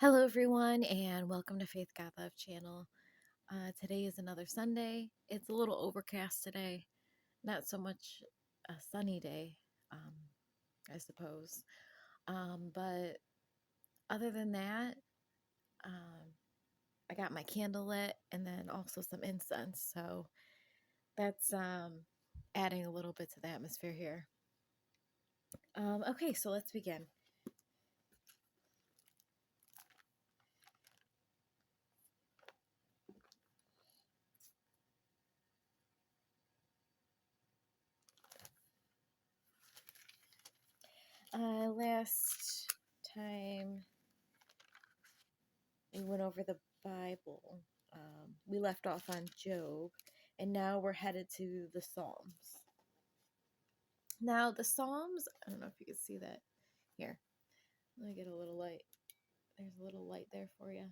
Hello, everyone, and welcome to Faith God Love Channel. Today is another Sunday. It's a little overcast today, not so much a sunny day, um, I suppose. But other than that, I got my candle lit and then also some incense. So that's adding a little bit to the atmosphere here. Okay, so let's begin. Last time we went over the Bible. We left off on Job, and now we're headed to the Psalms. Now, the Psalms, I don't know if you can see that here. Let me get a little light. There's a little light there for you.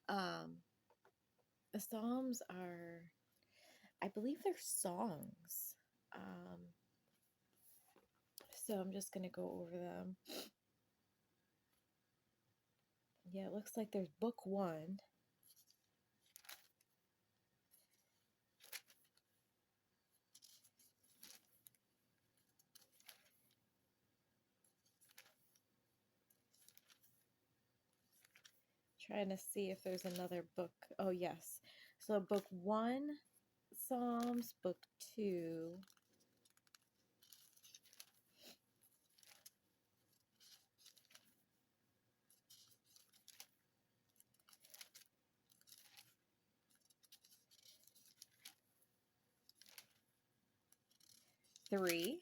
The Psalms are, I believe they're songs. So I'm just going to go over them. Yeah, it looks like there's book 1. Trying to see if there's another book. Oh, yes. So book 1, Psalms, book 2. Three,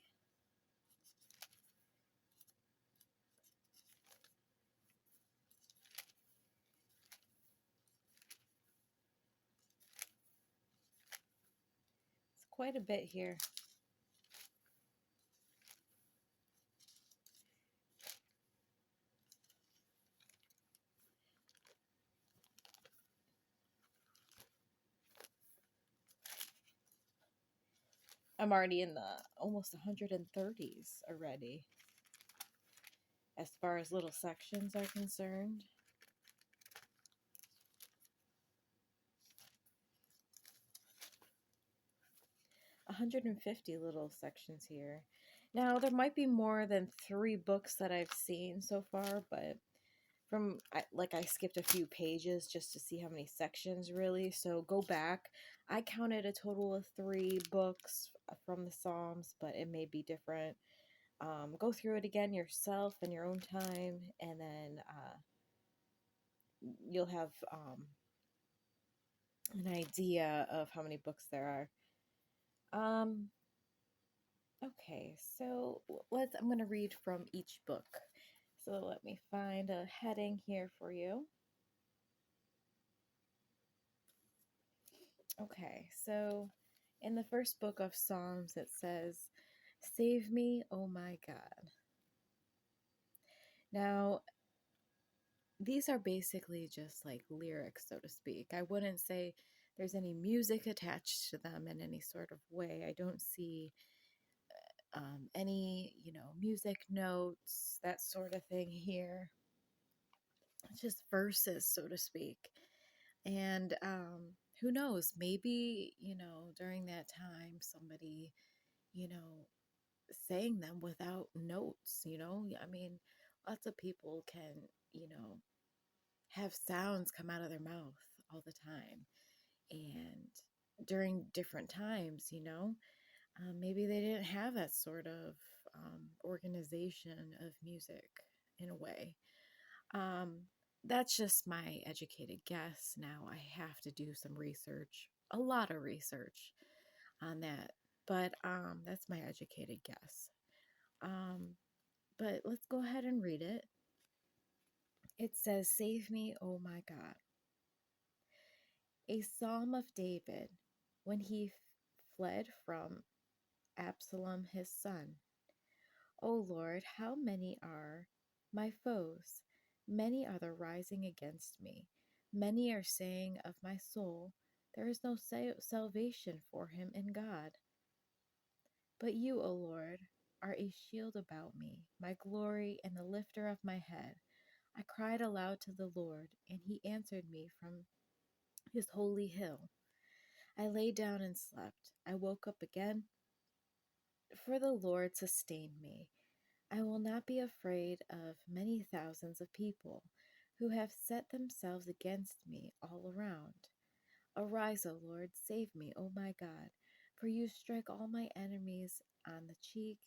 it's quite a bit here. I'm already in the almost 130s already, as far as little sections are concerned. A 150 little sections here. Now, there might be more than 3 books that I've seen so far, but I skipped a few pages just to see how many sections really. So go back. I counted a total of 3 books from the Psalms, but it may be different. Go through it again yourself in your own time, and then you'll have an idea of how many books there are. Okay, so I'm going to read from each book. So let me find a heading here for you. Okay, so in the first book of Psalms, it says, "Save me, oh my God." Now, these are basically just like lyrics, so to speak. I wouldn't say there's any music attached to them in any sort of way. I don't see any, music notes, that sort of thing here. It's just verses, so to speak. And who knows, maybe, during that time, somebody, you know, sang them without notes, I mean, lots of people can, you know, have sounds come out of their mouth all the time. And during different times, maybe they didn't have that sort of organization of music in a way. Um, that's just my educated guess. Now I have to do some research, a lot of research on that, but that's my educated guess. Um, but let's go ahead and read it. It says, "Save me, oh my God." A psalm of David when he fled from Absalom his son. O Lord, how many are my foes? Many are the rising against me. Many are saying of my soul, there is no salvation for him in God. But you, O Lord, are a shield about me, my glory and the lifter of my head. I cried aloud to the Lord, and he answered me from his holy hill. I lay down and slept. I woke up again, for the Lord sustained me. I will not be afraid of many thousands of people who have set themselves against me all around. Arise, O Lord, save me, O my God, for you strike all my enemies on the cheek.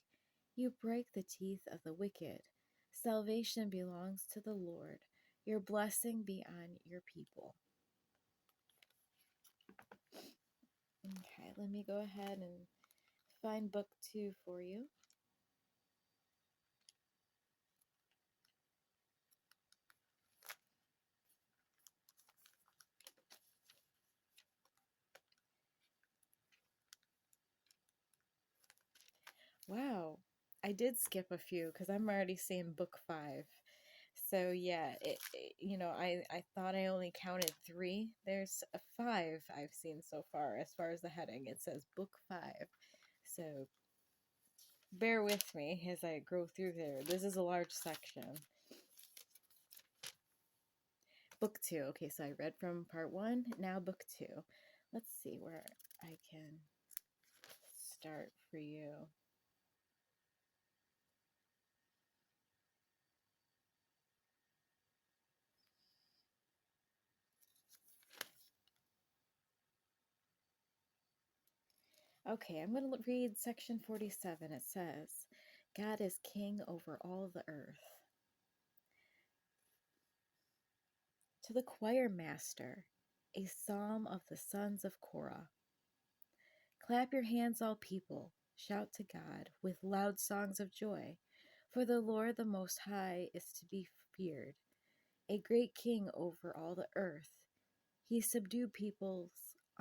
You break the teeth of the wicked. Salvation belongs to the Lord. Your blessing be on your people. Okay, let me go ahead and find book 2 for you. Wow, I did skip a few because I'm already seeing book 5. So yeah, I thought I only counted 3. There's a 5 I've seen so far. As far as the heading, it says book 5. So bear with me as I go through there. This is a large section. Book 2. Okay, so I read from part 1. Now book 2. Let's see where I can start for you. Okay, I'm going to read section 47. It says, God is king over all the earth. To the choir master, a psalm of the sons of Korah. Clap your hands, all people. Shout to God with loud songs of joy. For the Lord the Most High is to be feared, a great king over all the earth. He subdued peoples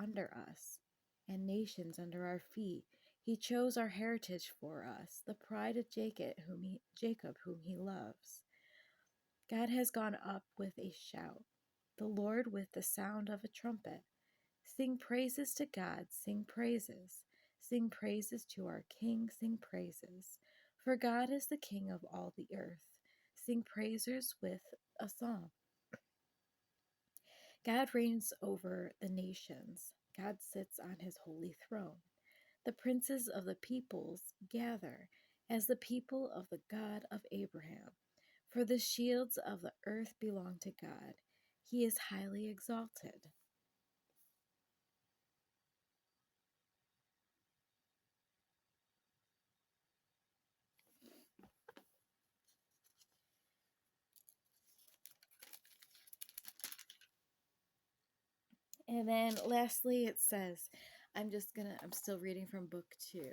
under us and nations under our feet. He chose our heritage for us, the pride of Jacob whom he loves. God has gone up with a shout, the Lord with the sound of a trumpet. Sing praises to God, sing praises. Sing praises to our King, sing praises. For God is the King of all the earth. Sing praises with a song. God reigns over the nations. God sits on his holy throne. The princes of the peoples gather as the people of the God of Abraham. For the shields of the earth belong to God. He is highly exalted. And then lastly, it says, I'm still reading from book 2.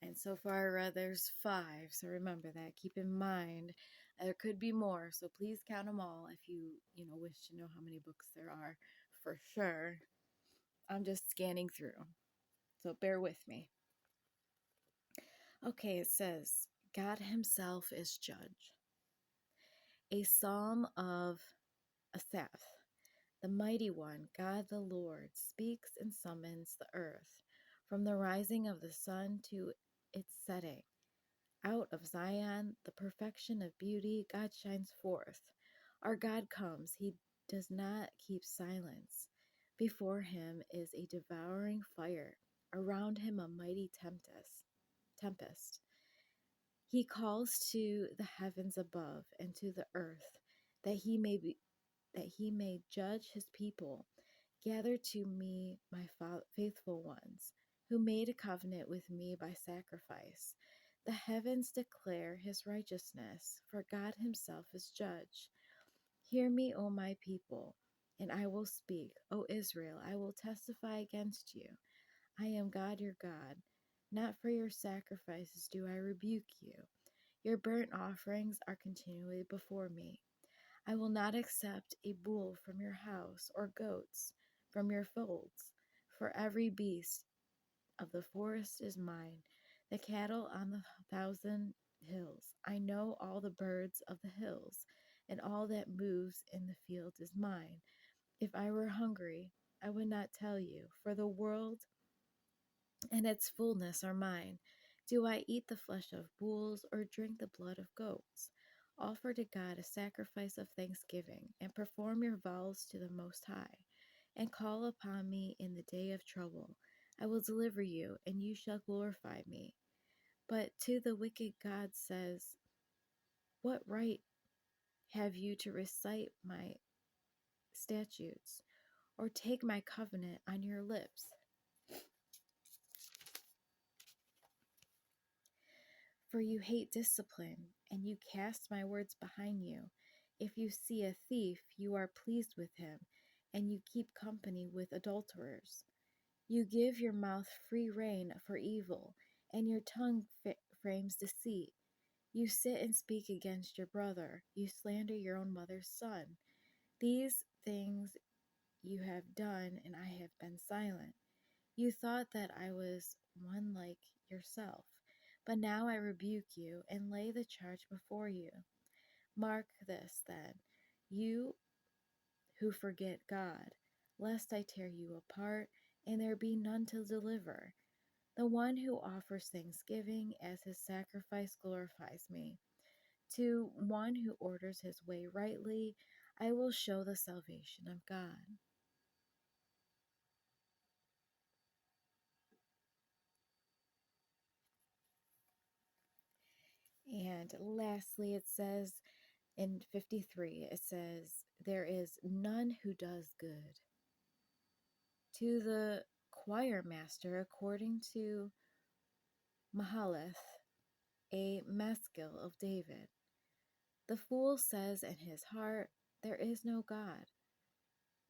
And so far, there's 5. So remember that. Keep in mind, there could be more. So please count them all if wish to know how many books there are for sure. I'm just scanning through. So bear with me. Okay, it says, God himself is judge. A psalm of Asaph. The mighty one, God the Lord, speaks and summons the earth from the rising of the sun to its setting. Out of Zion, the perfection of beauty, God shines forth. Our God comes, he does not keep silence. Before him is a devouring fire, around him a mighty tempest. He calls to the heavens above and to the earth that he may judge his people. Gather to me my faithful ones, who made a covenant with me by sacrifice. The heavens declare his righteousness, for God himself is judge. Hear me, O my people, and I will speak. O Israel, I will testify against you. I am God your God. Not for your sacrifices do I rebuke you. Your burnt offerings are continually before me. I will not accept a bull from your house or goats from your folds, for every beast of the forest is mine, the cattle on the 1,000 hills. I know all the birds of the hills, and all that moves in the field is mine. If I were hungry, I would not tell you, for the world and its fullness are mine. Do I eat the flesh of bulls or drink the blood of goats? Offer to God a sacrifice of thanksgiving, and perform your vows to the Most High, and call upon me in the day of trouble. I will deliver you, and you shall glorify me. But to the wicked God says, what right have you to recite my statutes, or take my covenant on your lips? For you hate discipline, and you cast my words behind you. If you see a thief, you are pleased with him, and you keep company with adulterers. You give your mouth free rein for evil, and your tongue frames deceit. You sit and speak against your brother. You slander your own mother's son. These things you have done, and I have been silent. You thought that I was one like yourself, but now I rebuke you and lay the charge before you. Mark this, then, you who forget God, lest I tear you apart and there be none to deliver. The one who offers thanksgiving as his sacrifice glorifies me. To one who orders his way rightly, I will show the salvation of God. And lastly, it says in 53, it says, there is none who does good. To the choir master, according to Mahaleth, a maskil of David, the fool says in his heart, there is no God.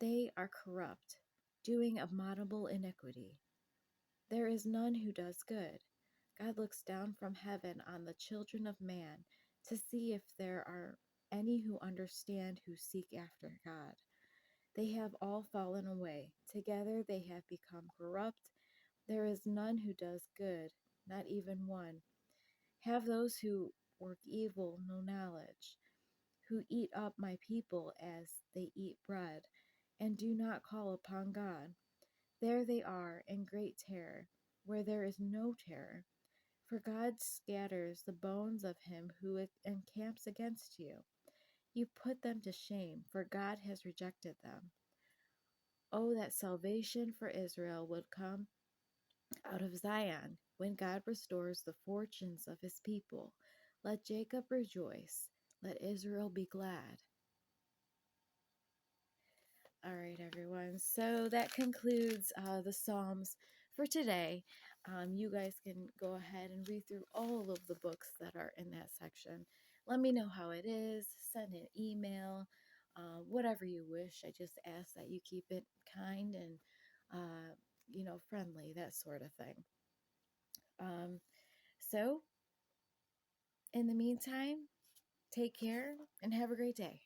They are corrupt, doing abominable iniquity. There is none who does good. God looks down from heaven on the children of man to see if there are any who understand, who seek after God. They have all fallen away. Together they have become corrupt. There is none who does good, not even one. Have those who work evil no knowledge, who eat up my people as they eat bread, and do not call upon God. There they are in great terror, where there is no terror. For God scatters the bones of him who encamps against you. You put them to shame, for God has rejected them. Oh, that salvation for Israel would come out of Zion when God restores the fortunes of his people. Let Jacob rejoice, let Israel be glad. All right, everyone. So that concludes the Psalms for today. You guys can go ahead and read through all of the books that are in that section. Let me know how it is. Send an email, whatever you wish. I just ask that you keep it kind and, friendly, that sort of thing. So, in the meantime, take care and have a great day.